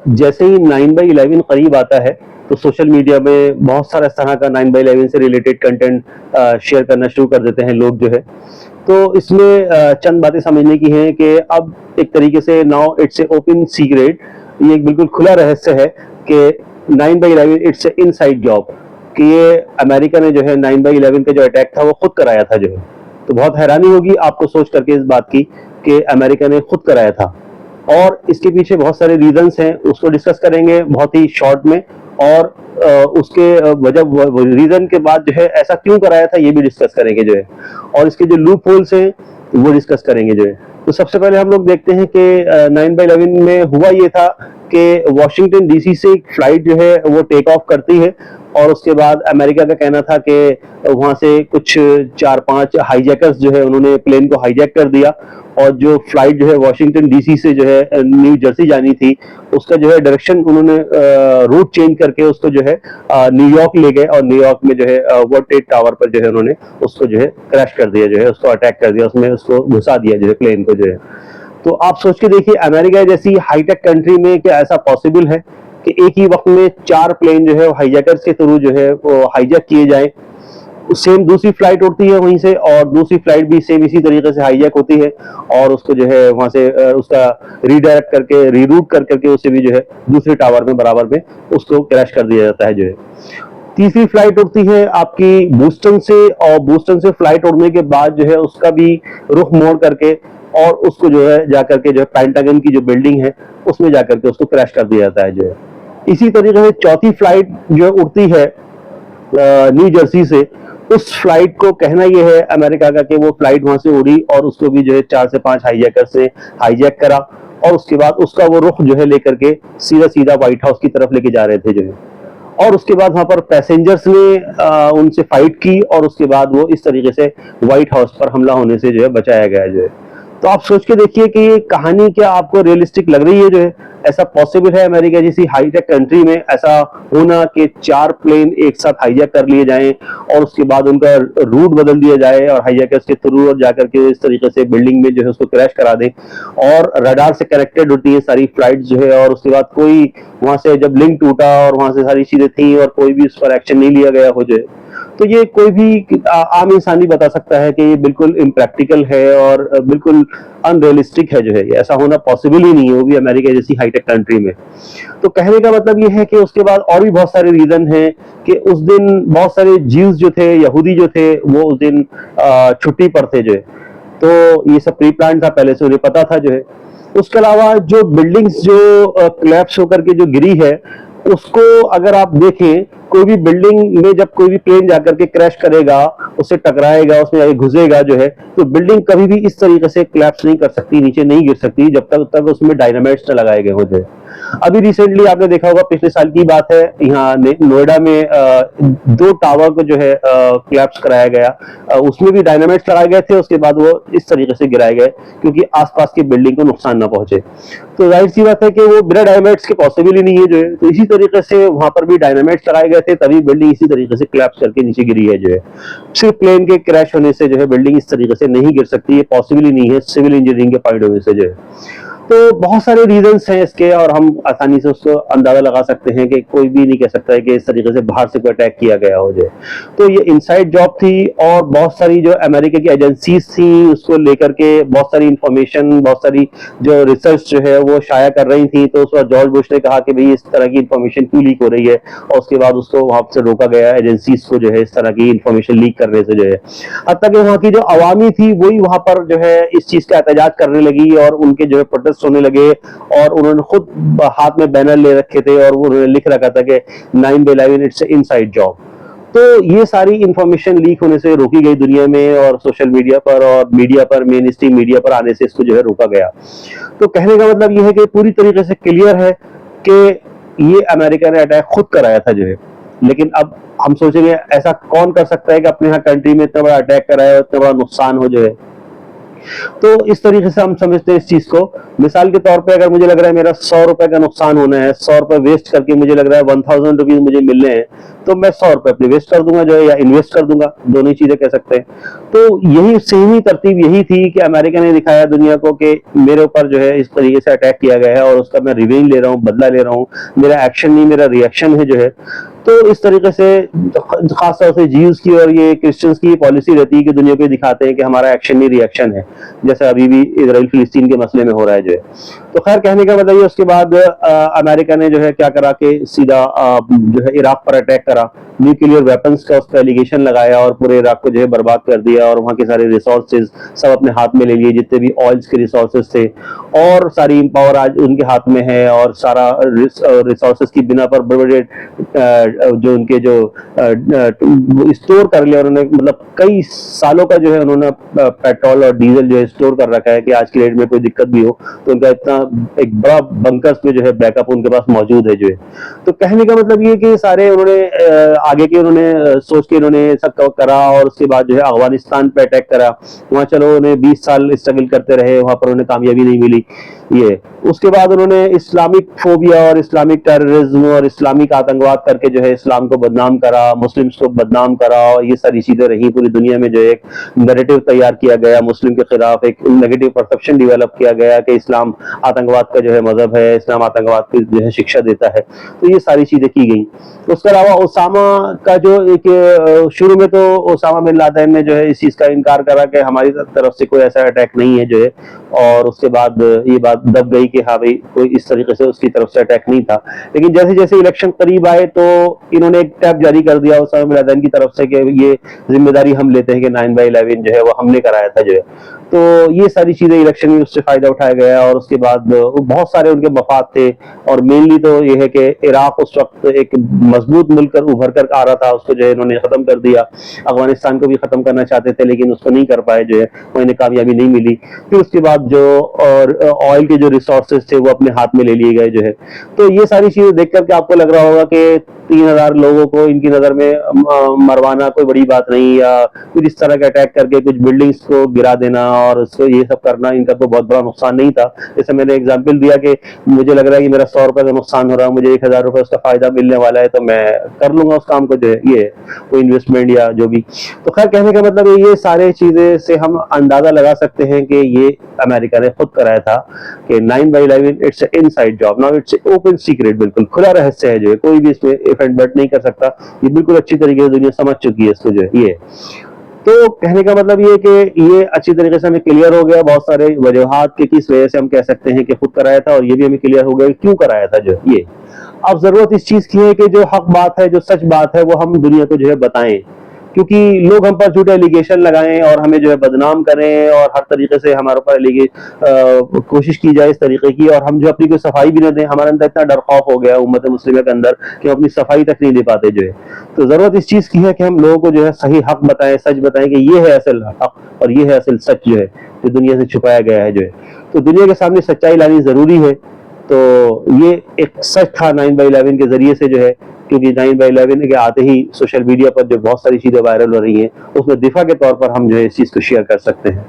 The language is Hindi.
जैसे ही 9/11 करीब आता है तो सोशल मीडिया में बहुत सारा इस तरह का 9/11 से रिलेटेड कंटेंट शेयर करना शुरू कर देते हैं लोग जो है। तो इसमें चंद बातें समझने की हैं कि अब एक तरीके से now it's a open secret, ये एक बिल्कुल खुला रहस्य है कि 9/11 इट्स ए इनसाइड जॉब, कि ये अमेरिका ने जो है 9/11 का जो अटैक था वो खुद कराया था जो है। तो बहुत हैरानी होगी आपको सोच करके इस बात की कि अमेरिका ने खुद कराया था, और इसके पीछे बहुत सारे रीजंस हैं, उसको डिस्कस करेंगे बहुत ही शॉर्ट में। और उसके वजह रीजन के बाद जो है ऐसा क्यों कराया था ये भी डिस्कस करेंगे जो है, और इसके जो लूप होल्स हैं वो डिस्कस करेंगे जो है। तो सबसे पहले हम लोग देखते हैं कि 9/11 में हुआ ये था कि वॉशिंगटन डीसी से एक फ्लाइट जो है वो टेक ऑफ करती है, और उसके बाद अमेरिका का कहना था कि वहां से कुछ 4-5 हाईजैकर्स जो है उन्होंने प्लेन को हाईजैक कर दिया, और जो फ्लाइट जो है वॉशिंगटन डीसी से जो है न्यू जर्सी जानी थी उसका जो है डायरेक्शन उन्होंने रूट चेंज करके उसको जो है न्यूयॉर्क ले गए, और न्यूयॉर्क में जो है वर्ल्ड ट्रेड टावर पर जो है उन्होंने उसको जो है क्रैश कर दिया, जो है उसको अटैक कर दिया, उसमें उसको घुसा दिया जो है प्लेन को जो है। तो आप सोच के देखिए अमेरिका जैसी हाईटेक कंट्री में क्या ऐसा पॉसिबल है कि एक ही वक्त में 4 प्लेन जो है हाईजैकर्स के थ्रू जो है वो हाईजैक किए जाए। सेम दूसरी फ्लाइट उड़ती है वहीं से, और दूसरी फ्लाइट भी सेम इसी तरीके से हाईजैक होती है, और उसको जो है वहां से उसका रीडायरेक्ट करके रीरूट कर करके उसे भी जो है दूसरे टावर में बराबर में उसको क्रैश कर दिया जाता है जो है। तीसरी फ्लाइट उड़ती है आपकी बूस्टन से, और बूस्टन से फ्लाइट उड़ने के बाद जो है उसका भी रुख मोड़ करके और उसको जो है जाकर के जो है पेंटागन की जो बिल्डिंग है उसमें जाकर के उसको क्रैश कर दिया जाता है जो है। इसी तरीके से चौथी फ्लाइट जो उड़ती है न्यू जर्सी से, उस फ्लाइट को कहना यह है अमेरिका का कि वो फ्लाइट वहां से उड़ी और उसको भी जो है 4 से 5 हाईजैकर से हाईजैक करा, और उसके बाद उसका वो रुख जो है लेकर के सीधा सीधा व्हाइट हाउस की तरफ लेके जा रहे थे जो है। और उसके बाद वहां पर पैसेंजर्स ने उनसे फाइट की, और उसके बाद वो इस तरीके से व्हाइट हाउस पर हमला होने से जो है बचाया गया जो है। तो आप सोच के देखिए कि ये कहानी क्या आपको रियलिस्टिक लग रही है जो है? ऐसा पॉसिबल है अमेरिका जैसी हाईटेक कंट्री में ऐसा होना कि 4 प्लेन एक साथ हाईजैक कर लिए जाएं, और उसके बाद उनका रूट बदल दिया जाए और हाईजैकर्स के थ्रू और जाकर के इस तरीके से बिल्डिंग में जो है उसको क्रैश करा दें, और रडार से कनेक्टेड होती है सारी फ्लाइट जो है, और उसके बाद कोई वहां से जब लिंक टूटा और वहां से सारी चीजें थी और कोई भी उस पर एक्शन नहीं लिया गया हो जाए, तो ये कोई भी आम इंसान ही बता सकता है कि ये बिल्कुल इम्प्रैक्टिकल है और बिल्कुल अनरियलिस्टिक है जो है। ये ऐसा होना पॉसिबल ही नहीं है, वो भी अमेरिका जैसी हाईटेक कंट्री में। तो कहने का मतलब ये है कि उसके बाद और भी बहुत सारे रीजन हैं कि उस दिन बहुत सारे जीव्स जो थे, यहूदी जो थे, वो उस दिन छुट्टी पर थे जो है। तो ये सब प्री प्लान था, पहले से उन्हें पता था जो है। उसके अलावा जो बिल्डिंग्स जो कोलैप्स होकर के जो गिरी है, उसको अगर आप देखें, कोई भी बिल्डिंग में जब कोई भी प्लेन जाकर के क्रैश करेगा, उससे टकराएगा, उसमें जाके घुसेगा जो है, तो बिल्डिंग कभी भी इस तरीके से कोलैप्स नहीं कर सकती, नीचे नहीं गिर सकती जब तक उसमें डायनामाइट्स न लगाए गए होते। अभी रिसेंटली आपने देखा होगा, पिछले साल की बात है, यहाँ नोएडा में 2 टावर को जो है कोलैप्स कराया गया, उसमें भी डायनामाइट्स लगाए गए थे, उसके बाद वो इस तरीके से गिराए गए क्योंकि आसपास की बिल्डिंग को नुकसान ना पहुंचे। तो जाहिर सी बात है कि वो बिना डायनामाइट्स के पॉसिबल ही नहीं है जो है। तो इसी तरीके से वहां पर भी डायनामाइट्स लगाए गए थे, तभी बिल्डिंग इसी तरीके से कोलैप्स करके नीचे गिरी है जो है। सिर्फ प्लेन के क्रैश होने से जो है बिल्डिंग इस तरीके से नहीं गिर सकती, ये पॉसिबल ही नहीं है सिविल इंजीनियरिंग के पॉइंट ऑफ व्यू से जो है। तो बहुत सारे रीजंस हैं इसके, और हम आसानी से उसको अंदाजा लगा सकते हैं कि कोई भी नहीं कह सकता है कि इस तरीके से बाहर से कोई अटैक किया गया हो जाए। तो ये इनसाइड जॉब थी, और बहुत सारी जो अमेरिका की एजेंसीज थी उसको लेकर के बहुत सारी इंफॉर्मेशन, बहुत सारी जो रिसर्च जो है वो शाया कर रही थी। तो उस वक्त जॉर्ज बुश ने कहा कि भाई इस तरह की इंफॉर्मेशन क्यों लीक हो रही है, और उसके बाद उसको वहां से रोका गया एजेंसीज को जो है इस तरह की इंफॉर्मेशन लीक करने से जो है। हत्ता कि वहां की जो अवामी थी वही वहां पर जो है इस चीज का एहतजाज करने लगी, और उनके जो है प्रोटेस्ट होने लगे, और उन्होंने खुद हाथ में बैनर ले रखे थे और उन्होंने लिख रखा था कि 9/11 इट्स इनसाइड जॉब। तो ये सारी इंफॉर्मेशन लीक होने से रोकी गई दुनिया में, और सोशल मीडिया पर और मीडिया पर, मेन स्ट्रीम मीडिया पर आने से इसको जो है रोका गया। तो कहने का मतलब ये है कि पूरी तरीके से क्लियर है कि ये अमेरिका ने अटैक खुद कराया था जो है। लेकिन अब हम सोचेंगे ऐसा कौन कर सकता है कि अपने यहाँ कंट्री में इतना बड़ा अटैक कराए और इतना बड़ा नुकसान हो जो है। तो इस तरीके से हम समझते हैं इस चीज को। मिसाल के तौर पे अगर मुझे लग रहा है मेरा 100 रुपए का नुकसान होना है, 100 रुपए वेस्ट करके मुझे लग रहा है 1000 रुपीज मुझे मिलने हैं, तो मैं 100 रुपए अपने वेस्ट कर दूंगा जो है, या इन्वेस्ट कर दूंगा, दोनों ही चीजें कह सकते हैं। तो यही सेम ही तरतीब यही थी कि अमेरिका ने दिखाया दुनिया को कि मेरे ऊपर जो है इस तरीके से अटैक किया गया है और उसका मैं रिवेंज ले रहा हूँ, बदला ले रहा हूँ, मेरा एक्शन नहीं मेरा रिएक्शन है जो है। तो इस तरीके से खासतौर से जीव्स की और ये क्रिश्चियंस की पॉलिसी रहती है कि दुनिया को दिखाते हैं कि हमारा एक्शन नहीं रिएक्शन है, जैसे अभी भी इजराइल फिलिस्तीन के मसले में हो रहा है जो है। तो खैर कहने का मतलब ये, उसके बाद अमेरिका ने जो है क्या करा कि सीधा जो है इराक पर अटैक करा, न्यूक्लियर वेपन्स का उस पर एलिगेशन लगाया और पूरे इराक को जो है बर्बाद कर दिया और वहाँ के सारे रिसोर्सेज सब अपने हाथ में ले लिए, जितने भी ऑयल्स के रिसोर्सेज थे, और सारी पावर आज उनके हाथ में है और सारा रिसोर्सेज की बिना पर बड़े जो उनके जो स्टोर कर लिया उन्होंने, मतलब कई सालों का जो है उन्होंने पेट्रोल और डीजल जो है स्टोर कर रखा है कि आज की डेट में कोई दिक्कत भी हो तो उनका इतना एक बड़ा बंकर्स में जो है बैकअप उनके पास मौजूद है जो है। तो कहने का मतलब ये कि सारे उन्होंने आगे के उन्होंने सोच के उन्होंने सब करा और उसके बाद जो है अफगानिस्तान पे अटैक करा। वहां चलो उन्हें 20 साल स्ट्रगल करते रहे, वहां पर उन्हें कामयाबी नहीं मिली ये। उसके बाद उन्होंने इस्लामिक फोबिया और इस्लामिक टेररिज्म और इस्लामिक आतंकवाद करके जो है इस्लाम को बदनाम करा, मुस्लिम्स को बदनाम करा, और ये सारी चीजें रही। पूरी दुनिया में जो एक नैरेटिव तैयार किया गया मुस्लिम के खिलाफ, एक नेगेटिव परसेप्शन डेवलप किया गया कि इस्लाम आतंकवाद का जो है मजहब है, इस्लाम आतंकवाद की जो है शिक्षा देता है। तो ये सारी चीजें की गई। उसके अलावा ओसामा का जो एक शुरू में तो ओसामा बिन लादेन ने जो है इस चीज का इनकार करा कि हमारी तरफ से कोई ऐसा अटैक नहीं है जो है, और उसके बाद ये बात दब गई कि हाँ भाई कोई इस तरीके से उसकी तरफ से अटैक नहीं था। लेकिन जैसे जैसे इलेक्शन करीब आए तो इन्होंने एक टैब जारी कर दिया ओसामा बिन लादेन की तरफ से कि ये जिम्मेदारी हम लेते हैं कि 9/11 जो है वो हमने कराया था जो है। तो ये सारी चीजें इलेक्शन में उससे फायदा उठाया गया, और उसके बाद बहुत सारे उनके मफाद थे, और मेनली तो ये है कि इराक उस वक्त एक मजबूत मुल्क उभर कर आ रहा था, उसको जो है इन्होंने खत्म कर दिया। अफगानिस्तान को भी खत्म करना चाहते थे लेकिन उसको नहीं कर पाए जो है, वो इन्हें कामयाबी नहीं मिली। फिर उसके बाद जो और ऑयल के जो रिसोर्सेज थे वो अपने हाथ में ले लिए गए जो है। तो ये सारी चीजें देख करके आपको लग रहा होगा कि 3000 लोगों को इनकी नजर में मरवाना कोई बड़ी बात नहीं, या कुछ इस तरह का अटैक करके कुछ बिल्डिंग्स को गिरा देना और उसको ये सब करना इनका तो बहुत बड़ा नुकसान नहीं था। जैसे मैंने एग्जांपल दिया कि मुझे लग रहा है कि मेरा 100 रुपए का नुकसान हो रहा है, मुझे 1000 रुपए उसका फायदा मिलने वाला है, तो मैं कर लूंगा उस काम को जो है, ये कोई इन्वेस्टमेंट या जो भी। तो खैर कहने का मतलब ये सारे चीजें से हम अंदाजा लगा सकते हैं कि ये अमेरिका ने खुद कराया था कि 9/11 it's inside job, now it's open secret, बिल्कुल खुला रहस्य है जो है, कोई भी इसमें इफ एंड बट नहीं कर सकता। ये बिल्कुल अच्छी तरीके से दुनिया समझ चुकी है इसको जो है ये। तो कहने का मतलब ये कि ये अच्छी तरीके से हमें क्लियर हो गया बहुत सारे वजूहात के किस वजह से हम कह सकते हैं कि खुद कराया था, और ये भी हमें क्लियर हो गया क्यों कराया था जो ये। अब जरूरत इस चीज की है कि जो हक बात है, जो सच बात है, वो हम दुनिया को जो है बताएं, क्योंकि लोग हम पर झूठे एलिगेशन लगाएं और हमें जो है बदनाम करें और हर तरीके से हमारे ऊपर कोशिश की जाए इस तरीके की, और हम जो अपनी कोई सफाई भी न दें। हमारे अंदर इतना डर खौफ हो गया उम्मत मुस्लिम के अंदर कि हम अपनी सफाई तक नहीं दे पाते जो है। तो जरूरत इस चीज की है कि हम लोगों को जो है सही हक बताएं, सच बताएं कि ये है असल हक और ये है असल सच जो है, जो दुनिया से छुपाया गया है जो है। तो दुनिया के सामने सच्चाई लानी जरूरी है। तो ये एक सच था 9/11 के जरिए से जो है, क्योंकि 9/11 के आते ही सोशल मीडिया पर जो बहुत सारी चीजें वायरल हो रही हैं, उसमें दिफा के तौर पर हम जो है इस चीज को शेयर कर सकते हैं।